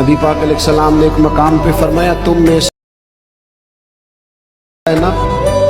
नबी पाक अलैहिस्सलाम ने एक मकाम पे फरमाया, तुम में से है ना,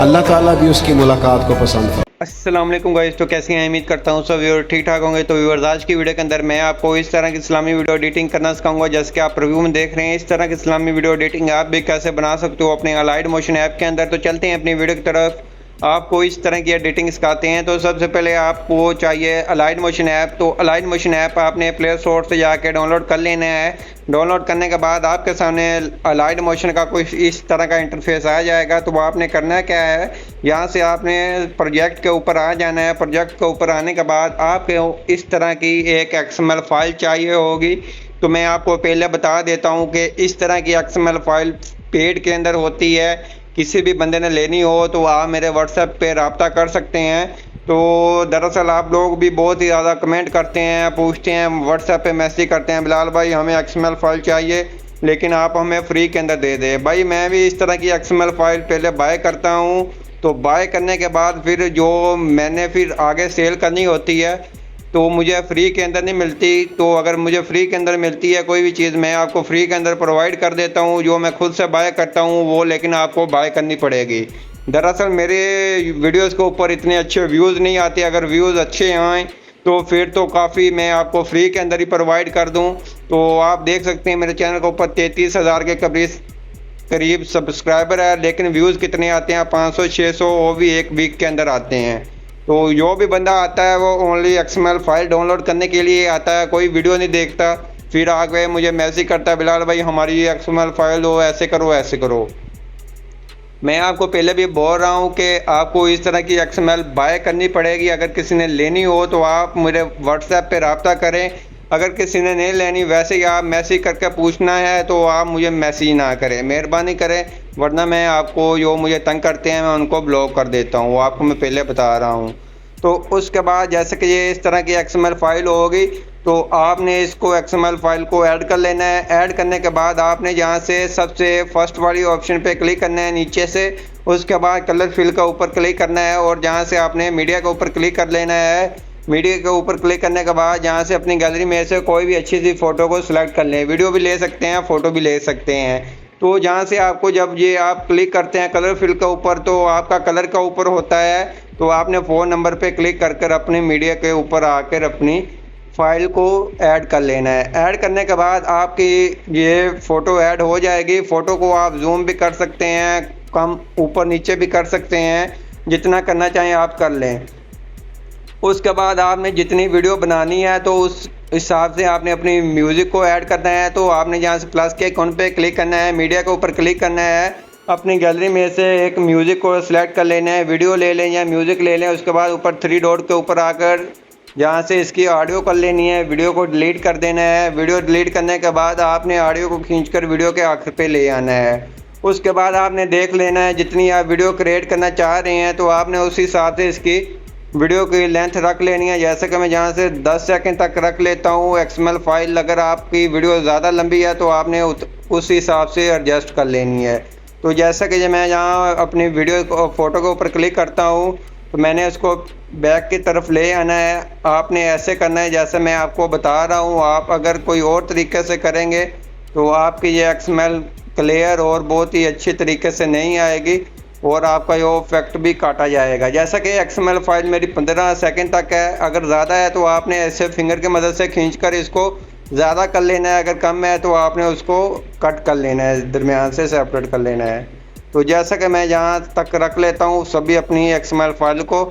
अल्लाह ताला भी उसकी मुलाकात को पसंद फरमाता। अस्सलाम वालेकुम गाइस, तो कैसे हैं? उम्मीद करता हूँ सब व्यूअर ठीक ठाक होंगे। तो व्यूअर्स, आज की वीडियो के अंदर मैं आपको इस तरह की इस्लामी वीडियो एडिटिंग करना सिखाऊंगा जैसे कि आप रिव्यू में देख रहे हैं। इस तरह की इस्लामी वीडियो एडिटिंग आप भी कैसे बना सकते हो अपने अलाइड मोशन ऐप के अंदर। तो चलते हैं अपनी वीडियो की तरफ, आपको इस तरह की एडिटिंग सिखाते हैं। तो सबसे पहले आपको चाहिए अलाइड मोशन ऐप। तो अलाइड मोशन ऐप आपने प्ले स्टोर से जाके डाउनलोड कर लेना है। डाउनलोड करने के बाद आपके सामने अलाइड मोशन का कुछ इस तरह का इंटरफेस आ जाएगा। तो वो आपने करना क्या है, यहाँ से आपने प्रोजेक्ट के ऊपर आ जाना है। प्रोजेक्ट के ऊपर आने के बाद आपको इस तरह की एक XML फाइल चाहिए होगी। तो मैं आपको पहले बता देता हूँ कि इस तरह की XML फाइल पेड के अंदर होती है। किसी भी बंदे ने लेनी हो तो आप मेरे व्हाट्सएप पे रब्ता कर सकते हैं। तो दरअसल आप लोग भी बहुत ही ज़्यादा कमेंट करते हैं, पूछते हैं, व्हाट्सएप पे मैसेज करते हैं, बिलाल भाई हमें XML फाइल चाहिए लेकिन आप हमें फ्री के अंदर दे दें। भाई मैं भी इस तरह की XML फाइल पहले बाय करता हूँ। तो बाय करने के बाद फिर जो मैंने फिर आगे सेल करनी होती है तो मुझे फ्री के अंदर नहीं मिलती। तो अगर मुझे फ्री के अंदर मिलती है कोई भी चीज़, मैं आपको फ्री के अंदर प्रोवाइड कर देता हूँ। जो मैं खुद से बाय करता हूँ वो लेकिन आपको बाय करनी पड़ेगी। दरअसल मेरे वीडियोस के ऊपर इतने अच्छे व्यूज़ नहीं आते। अगर व्यूज़ अच्छे आएँ तो फिर तो काफ़ी मैं आपको फ्री के अंदर ही प्रोवाइड कर दूँ। तो आप देख सकते हैं मेरे चैनल के ऊपर 33,000 के करीब सब्सक्राइबर है, लेकिन व्यूज़ कितने आते हैं? 500-600, वो भी एक वीक के अंदर आते हैं। तो जो भी बंदा आता है वो ओनली XML फाइल डाउनलोड करने के लिए आता है, कोई वीडियो नहीं देखता। फिर आगे मुझे मैसेज करता है, बिलाल भाई हमारी ये XML फाइल हो, ऐसे करो ऐसे करो। मैं आपको पहले भी बोल रहा हूँ कि आपको इस तरह की XML बाय करनी पड़ेगी। अगर किसी ने लेनी हो तो आप मेरे व्हाट्सएप पे रब्ता करें। अगर किसी ने नहीं लेनी, वैसे ही आप मैसेज करके पूछना है तो आप मुझे मैसेज ना करें, मेहरबानी करें, वरना मैं आपको जो मुझे तंग करते हैं मैं उनको ब्लॉक कर देता हूँ। वो आपको मैं पहले बता रहा हूँ। तो उसके बाद जैसे कि ये इस तरह की XML फाइल होगी तो आपने इसको XML फाइल को ऐड कर लेना है। ऐड करने के बाद आपने यहाँ से सबसे फर्स्ट वाली ऑप्शन पे क्लिक करना है नीचे से। उसके बाद कलर फिल के ऊपर क्लिक करना है और जहाँ से आपने मीडिया के ऊपर क्लिक कर लेना है। मीडिया के ऊपर क्लिक करने के बाद यहाँ से अपनी गैलरी में से कोई भी अच्छी सी फ़ोटो को सिलेक्ट कर लें। वीडियो भी ले सकते हैं, फ़ोटो भी ले सकते हैं। तो जहाँ से आपको जब ये आप क्लिक करते हैं कलर फिल के ऊपर तो आपका कलर का ऊपर होता है। तो आपने फ़ोन नंबर पे क्लिक कर कर अपनी मीडिया के ऊपर आकर अपनी फ़ाइल को ऐड कर लेना है। ऐड करने के बाद आपकी ये फ़ोटो ऐड हो जाएगी। फ़ोटो को आप जूम भी कर सकते हैं, कम ऊपर नीचे भी कर सकते हैं, जितना करना चाहें आप कर लें। उसके बाद आपने जितनी वीडियो बनानी है तो उस हिसाब से आपने अपनी म्यूज़िक को ऐड करना है। तो आपने जहाँ से प्लस के आइकॉन पे क्लिक करना है, मीडिया के ऊपर क्लिक करना है, अपनी गैलरी में से एक म्यूज़िक को सिलेक्ट कर लेना है। वीडियो ले लें या म्यूज़िक ले लें। उसके बाद ऊपर 3 डॉट के ऊपर आकर जहाँ से इसकी ऑडियो कर लेनी है, वीडियो को डिलीट कर देना है। वीडियो डिलीट करने के बाद आपने ऑडियो को खींचकर वीडियो के आखिर पे ले आना है। उसके बाद आपने देख लेना है जितनी आप वीडियो क्रिएट करना चाह रहे हैं तो आपने उस हिसाब से इसकी वीडियो की लेंथ रख लेनी है। जैसे कि मैं जहाँ से 10 सेकंड तक रख लेता हूँ XML फाइल। अगर आपकी वीडियो ज़्यादा लंबी है तो आपने उस हिसाब से एडजस्ट कर लेनी है। तो जैसा कि मैं यहाँ अपनी वीडियो को फ़ोटो के ऊपर क्लिक करता हूँ तो मैंने उसको बैक की तरफ ले आना है। आपने ऐसे करना है जैसे मैं आपको बता रहा हूँ। आप अगर कोई और तरीके से करेंगे तो आपकी ये XML क्लियर और बहुत ही अच्छी तरीके से नहीं आएगी और आपका ये इफेक्ट भी काटा जाएगा। जैसा कि XML फाइल मेरी 15 सेकंड तक है। अगर ज़्यादा है तो आपने ऐसे फिंगर की मदद से खींचकर इसको ज़्यादा कर लेना है। अगर कम है तो आपने उसको कट कर लेना है, दरमियान से सेपरेट कर लेना है। तो जैसा कि मैं यहाँ तक रख लेता हूँ सभी अपनी XML फाइल को,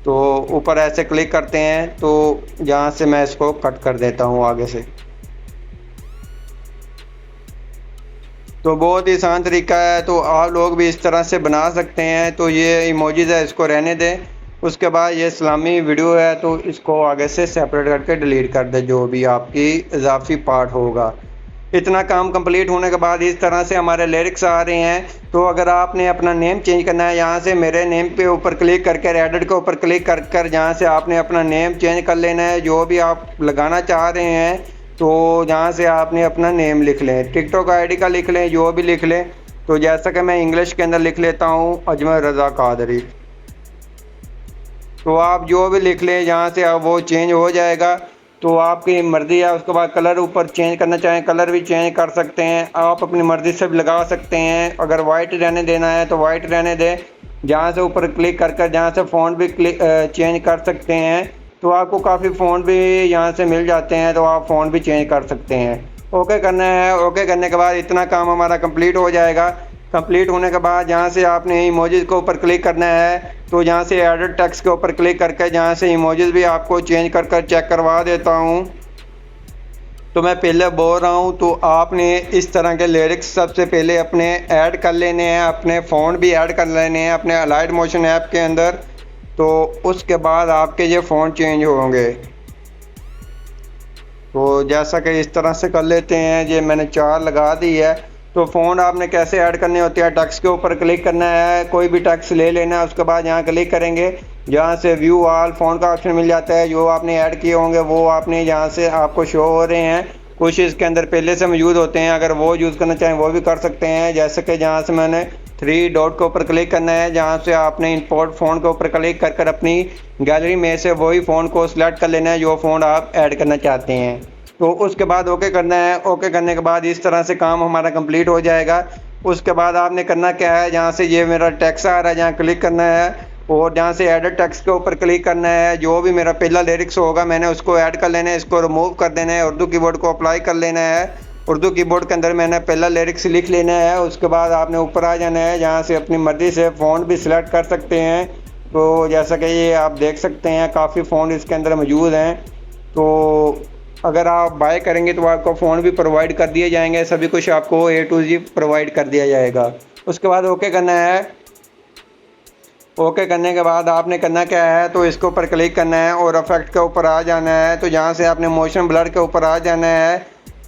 तो ऊपर ऐसे क्लिक करते हैं तो यहाँ से मैं इसको कट कर देता हूँ आगे से। तो बहुत ही आसान तरीका है, तो आप लोग भी इस तरह से बना सकते हैं। तो ये इमोजीज है, इसको रहने दें। उसके बाद ये इस्लामी वीडियो है तो इसको आगे से सेपरेट करके डिलीट कर दें, जो भी आपकी इजाफी पार्ट होगा। इतना काम कंप्लीट होने के बाद इस तरह से हमारे लिरिक्स आ रहे हैं। तो अगर आपने अपना नेम चेंज करना है, यहाँ से मेरे नेम पे ऊपर क्लिक करके एडिट के ऊपर क्लिक कर कर जहाँ से आपने अपना नेम चेंज कर लेना है। जो भी आप लगाना चाह रहे हैं तो जहाँ से आपने अपना नेम लिख लें, टिकटॉक ID का लिख लें, जो भी लिख लें। तो जैसा कि मैं इंग्लिश के अंदर लिख लेता हूँ अजमल रज़ा कादरी। तो आप जो भी लिख लें जहाँ से आप वो चेंज हो जाएगा। तो आपकी मर्ज़ी है। उसके बाद कलर ऊपर चेंज करना चाहें कलर भी चेंज कर सकते हैं, आप अपनी मर्ज़ी से भी लगा सकते हैं। अगर वाइट रहने देना है तो वाइट रहने दें, जहाँ से ऊपर क्लिक कर जहाँ से फ़ॉन्ट भी चेंज कर सकते हैं। तो आपको काफ़ी फ़ॉन्ट भी यहाँ से मिल जाते हैं, तो आप फ़ॉन्ट भी चेंज कर सकते हैं। ओके करना है। ओके करने के बाद इतना काम हमारा कंप्लीट हो जाएगा। कंप्लीट होने के बाद जहाँ से आपने इमोजीज़ के ऊपर क्लिक करना है, तो यहाँ से एडिट टेक्स्ट के ऊपर क्लिक करके जहाँ से इमोजीज़ भी आपको चेंज कर चेक करवा देता हूँ। तो मैं पहले बोल रहा हूँ, तो आपने इस तरह के लिरिक्स सबसे पहले अपने ऐड कर लेने हैं, अपने फ़ॉन्ट भी ऐड कर लेने हैं अपने अलाइड मोशन ऐप के अंदर। तो उसके बाद आपके ये फ़ॉन्ट चेंज होंगे। तो जैसा कि इस तरह से कर लेते हैं, ये मैंने 4 लगा दी है। तो फ़ॉन्ट आपने कैसे ऐड करने होते हैं, टेक्स्ट के ऊपर क्लिक करना है, कोई भी टेक्स्ट ले लेना है। उसके बाद यहाँ क्लिक करेंगे, जहाँ से व्यू ऑल फ़ॉन्ट का ऑप्शन मिल जाता है। जो आपने ऐड किए होंगे वो आपने यहाँ से आपको शो हो रहे हैं। कुछ इसके अंदर पहले से मौजूद होते हैं, अगर वो यूज़ करना चाहें वो भी कर सकते हैं। जैसे कि जहाँ से मैंने 3 डॉट के ऊपर क्लिक करना है, जहाँ से आपने इंपोर्ट फ़ॉन्ट के ऊपर क्लिक कर अपनी गैलरी में से वही फ़ॉन्ट को सिलेक्ट कर लेना है जो फ़ॉन्ट आप ऐड करना चाहते हैं। तो उसके बाद ओके करना है। ओके करने के बाद इस तरह से काम हमारा कंप्लीट हो जाएगा। उसके बाद आपने करना क्या है, जहाँ से ये मेरा टेक्स्ट आ रहा है, जहाँ क्लिक करना है और जहाँ से एडिट टेक्स्ट के ऊपर क्लिक करना है। जो भी मेरा पहला लिरिक्स होगा मैंने उसको ऐड कर लेना है, इसको रिमूव कर देना है, उर्दू कीबोर्ड को अप्लाई कर लेना है। उर्दू कीबोर्ड के अंदर मैंने पहला लिरिक्स लिख लेना है। उसके बाद आपने ऊपर आ जाना है, जहाँ से अपनी मर्ज़ी से फ़ॉन्ट भी सिलेक्ट कर सकते हैं। तो जैसा कि ये आप देख सकते हैं, काफ़ी फ़ॉन्ट इसके अंदर मौजूद हैं। तो अगर आप बाय करेंगे तो आपको फ़ोन भी प्रोवाइड कर दिए जाएंगे, सभी कुछ आपको A to Z प्रोवाइड कर दिया जाएगा। उसके बाद ओके करना है। ओके करने के बाद आपने करना क्या है, तो इसके ऊपर क्लिक करना है और इफेक्ट के ऊपर आ जाना है। तो जहाँ से आपने मोशन ब्लर के ऊपर आ जाना है,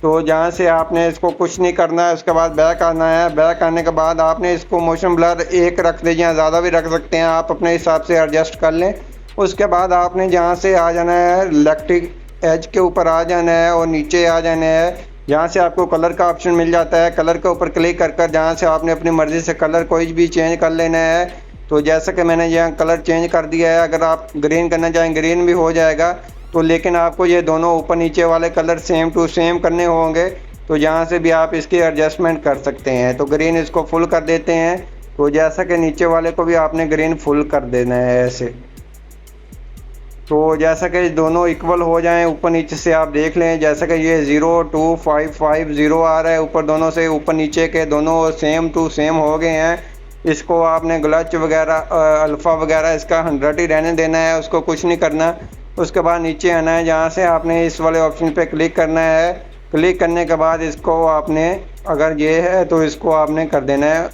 तो जहाँ से आपने इसको कुछ नहीं करना है। उसके बाद बैक आना है। बैक आने के बाद आपने इसको मोशन ब्लर 1 रख दीजिए, या ज़्यादा भी रख सकते हैं, आप अपने हिसाब से एडजस्ट कर लें। उसके बाद आपने जहाँ से आ जाना है इलेक्ट्रिक एज के ऊपर आ जाना है और नीचे आ जाना है, जहाँ से आपको कलर का ऑप्शन मिल जाता है। कलर के ऊपर क्लिक कर जहाँ से आपने अपनी मर्ज़ी से कलर कोई भी चेंज कर लेना है। तो जैसा कि मैंने यहाँ कलर चेंज कर दिया है, अगर आप ग्रीन करना चाहें ग्रीन भी हो जाएगा। तो लेकिन आपको ये दोनों ऊपर नीचे वाले कलर सेम टू सेम करने होंगे, तो जहाँ से भी आप इसकी एडजस्टमेंट कर सकते हैं। तो ग्रीन इसको फुल कर देते हैं। तो जैसा कि नीचे वाले को भी आपने ग्रीन फुल कर देना है ऐसे। तो जैसा कि दोनों इक्वल हो जाएं, ऊपर नीचे से आप देख लें, जैसा कि ये 02550 आ रहा है, ऊपर दोनों से ऊपर नीचे के दोनों सेम टू सेम हो गए हैं। इसको आपने ग्लच वगैरह अल्फ़ा वगैरह इसका 100 ही रहने देना है, उसको कुछ नहीं करना। उसके बाद नीचे आना है, जहाँ से आपने इस वाले ऑप्शन पे क्लिक करना है। क्लिक करने के बाद इसको आपने, अगर ये है तो इसको आपने कर देना है,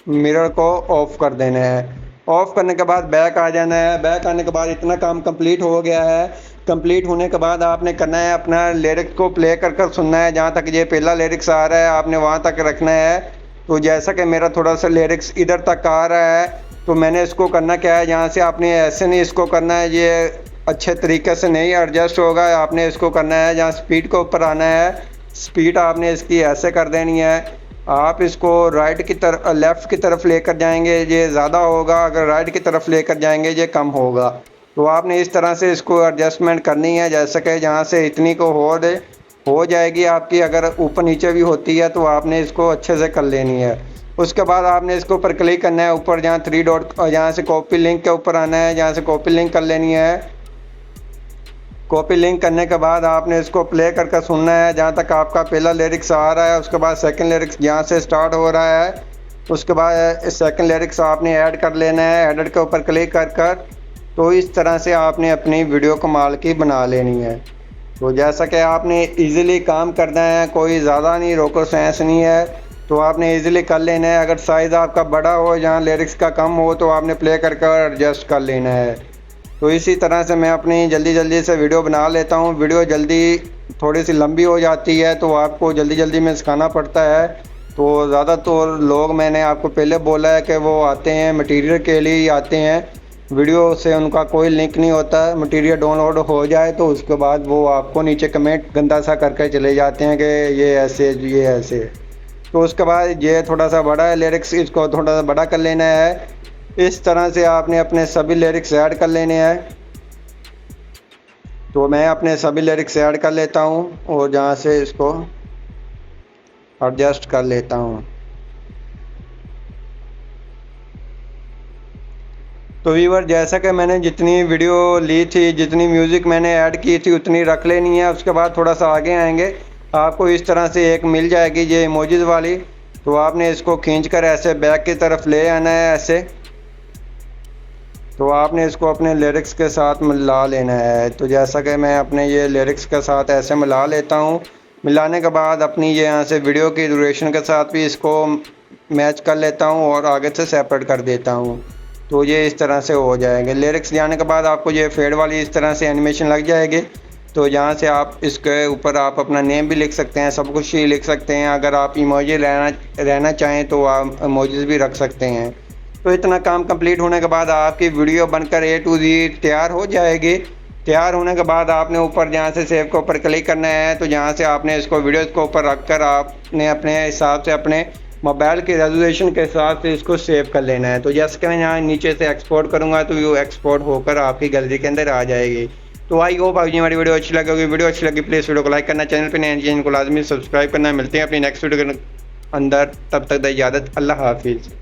मिरर को ऑफ कर देना है। ऑफ करने के बाद बैक आ जाना है। बैक आने के बाद इतना काम कंप्लीट हो गया है। कंप्लीट होने के बाद आपने करना है, अपना लिरिक्स को प्ले कर सुनना है। जहाँ तक ये पहला लिरिक्स आ रहा है आपने वहाँ तक रखना है। तो जैसा कि मेरा थोड़ा सा लिरिक्स इधर तक आ रहा है, तो मैंने इसको करना क्या है, जहाँ से आपने ऐसे नहीं इसको करना है, ये अच्छे तरीके से नहीं एडजस्ट होगा। आपने इसको करना है, जहाँ स्पीड के ऊपर आना है, स्पीड आपने इसकी ऐसे कर देनी है। आप इसको राइट की तरफ लेफ़्ट की तरफ लेकर जाएंगे ये ज़्यादा होगा, अगर राइट की तरफ लेकर जाएंगे ये कम होगा। तो आपने इस तरह से इसको एडजस्टमेंट करनी है, जैसे कि जहाँ से इतनी को हो जाएगी आपकी। अगर ऊपर नीचे भी होती है तो आपने इसको अच्छे से कर लेनी है। उसके बाद आपने इसके ऊपर क्लिक करना है, ऊपर जहाँ 3 डॉट, जहाँ से कॉपी लिंक के ऊपर आना है, जहाँ से कॉपी लिंक कर लेनी है। कॉपी लिंक करने के बाद आपने इसको प्ले कर सुनना है, जहाँ तक आपका पहला लिरिक्स आ रहा है। उसके बाद सेकंड लिरिक्स जहाँ से स्टार्ट हो रहा है, उसके बाद सेकंड लिरिक्स आपने ऐड कर लेना है, एडिट के ऊपर क्लिक कर। तो इस तरह से आपने अपनी वीडियो कमाल की बना लेनी है। तो जैसा कि आपने इजीली काम करना है, कोई ज़्यादा नहीं, रोको सेंस नहीं है, तो आपने इजीली कर लेना है। अगर साइज़ आपका बड़ा हो, जहाँ लिरिक्स का कम हो, तो आपने प्ले कर एडजस्ट कर लेना है। तो इसी तरह से मैं अपनी जल्दी से वीडियो बना लेता हूँ। वीडियो जल्दी थोड़ी सी लंबी हो जाती है, तो आपको जल्दी में सिखाना पड़ता है। तो ज़्यादातर लोग, मैंने आपको पहले बोला है कि वो आते हैं मटेरियल के लिए ही आते हैं, वीडियो से उनका कोई लिंक नहीं होता। मटेरियल डाउनलोड हो जाए तो उसके बाद वो आपको नीचे कमेंट गंदा सा करके चले जाते हैं कि ये ऐसे। तो उसके बाद ये थोड़ा सा बड़ा है लिरिक्स, इसको थोड़ा सा बड़ा कर लेना है। इस तरह से आपने अपने सभी लिरिक्स ऐड कर लेने हैं। तो मैं अपने सभी लिरिक्स ऐड कर लेता हूँ और जहाँ से इसको एडजस्ट कर लेता हूँ। तो व्यूअर जैसा कि मैंने जितनी वीडियो ली थी, जितनी म्यूज़िक मैंने ऐड की थी उतनी रख लेनी है। उसके बाद थोड़ा सा आगे आएंगे, आपको इस तरह से एक मिल जाएगी ये इमोजीज वाली। तो आपने इसको खींचकर ऐसे बैक की तरफ ले आना है ऐसे। तो आपने इसको अपने लिरिक्स के साथ मिला लेना है। तो जैसा कि मैं अपने ये लिरिक्स के साथ ऐसे मिला लेता हूँ। मिलाने के बाद अपनी ये यहाँ से वीडियो की ड्यूरेशन के साथ भी इसको मैच कर लेता हूँ और आगे से सेपरेट कर देता हूँ। तो ये इस तरह से हो जाएंगे। लिरिक्स जाने के बाद आपको ये फेड वाली इस तरह से एनिमेशन लग जाएगी। तो यहाँ से आप इसके ऊपर आप अपना नेम भी लिख सकते हैं, सब कुछ ही लिख सकते हैं। अगर आप इमोजी रहना चाहें तो आप इमोजीज भी रख सकते हैं। तो इतना काम कंप्लीट होने के बाद आपकी वीडियो बनकर A to Z तैयार हो जाएगी। तैयार होने के बाद आपने ऊपर जहाँ से सेव के ऊपर क्लिक करना है। तो जहाँ से आपने इसको वीडियोस के ऊपर रख कर आपने अपने हिसाब से अपने मोबाइल के रेजोल्यूशन के हिसाब से इसको सेव कर लेना है। तो जैसे कि मैं यहाँ नीचे से एक्सपोर्ट करूँगा तो वो एक्सपोर्ट होकर आपकी गैलरी के अंदर आ जाएगी। तो आई होप आपको हमारी वीडियो अच्छी लगेगी। वीडियो अच्छी लगी प्लीज़ वीडियो को लाइक करना, चैनल पर नए चैनल को लाजमी सब्सक्राइब करना। मिलते हैं अपनी नेक्स्ट वीडियो के अंदर, तब तक द इजाज़त, अल्लाह हाफिज़।